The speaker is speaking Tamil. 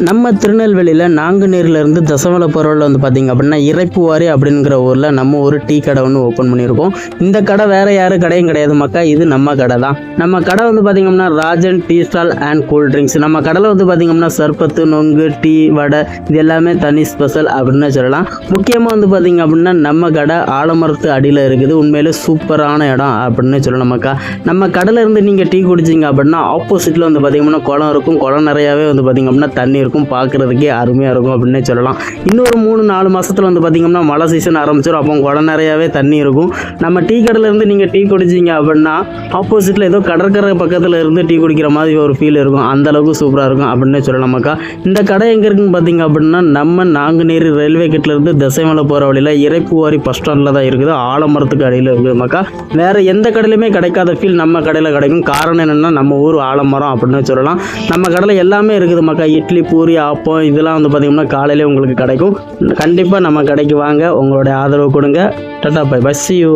நம்ம திருநெல்வேலியில் நாங்குநேரிலேருந்து தசமலை போகிறவள்ள வந்து பார்த்திங்க அப்படின்னா இறைப்புவாரி அப்படிங்கிற ஊரில் நம்ம ஒரு டீ கடை ஒன்று ஓப்பன் பண்ணியிருக்கோம். இந்த கடை வேறு யாரும் கடையும் கிடையாது மக்கா, இது நம்ம கடை தான். நம்ம கடை வந்து பார்த்திங்கன்னா Rajan tea stall and cool drinks. நம்ம கடையில் வந்து பார்த்திங்கன்னா சர்பத்து, நொங்கு, டீ, வடை இது எல்லாமே தனி ஸ்பெஷல் அப்படின்னு சொல்லலாம். முக்கியமாக வந்து பார்த்திங்க அப்படின்னா நம்ம கடை ஆலமரத்து அடியில் இருக்குது. உண்மையிலே சூப்பரான இடம் அப்படின்னு சொல்லலாம் மக்கா. நம்ம கடையில் இருந்து நீங்கள் டீ குடிச்சிங்க அப்படின்னா ஆப்போசிட்டில் வந்து பார்த்திங்கன்னா குளம் இருக்கும். குளம் நிறையாவே வந்து பார்த்திங்க அப்படின்னா தண்ணி இருக்கும். பார்க்குறதுக்கே அருமையாக இருக்கும் அப்படின்னே சொல்லலாம். இன்னொரு 3-4 மாதத்தில் வந்து பார்த்திங்கன்னா மழை சீசன் ஆரம்பிச்சிடும். அப்போ குளம் நிறையாவே தண்ணி இருக்கும். நம்ம டீ கடையிலேருந்து நீங்கள் டீ குடிச்சிங்க அப்படின்னா ஆப்போசிட்டில் ஏதோ கடற்கரை பக்கத்தில் இருந்து டீ குடிக்கிற மாதிரி ஒரு ஃபீல் இருக்கும். அந்தளவுக்கு சூப்பராக இருக்கும் அப்படின்னே சொல்லலாமாக்கா. இந்த கடை எங்கே இருக்குன்னு பார்த்திங்க அப்படின்னா நம்ம நாங்குநேரி ரயில்வே கேட்லேருந்து திசைமலை போகிற வழியில் இறைப்புவாரி பஸ் ஸ்டாண்டில் தான் இருக்குது. ஆலமரத்துக்கு அடியில் இருக்குது மக்கா. வேறு எந்த கடையிலுமே கிடைக்காத ஃபீல் நம்ம கடையில் கிடைக்கும். காரணம் என்னென்னா நம்ம ஊர் ஆலமரம் அப்படின்னு சொல்லலாம். நம்ம கடையில் எல்லாமே இருக்குது மக்கா. இட்லி, பூரி, ஆப்பம் இதெல்லாம் வந்து பார்த்திங்கன்னா காலையிலே உங்களுக்கு கிடைக்கும். கண்டிப்பாக நம்ம கடைக்கு வாங்க, உங்களுடைய ஆதரவு கொடுங்க. Tata bye bye, see you.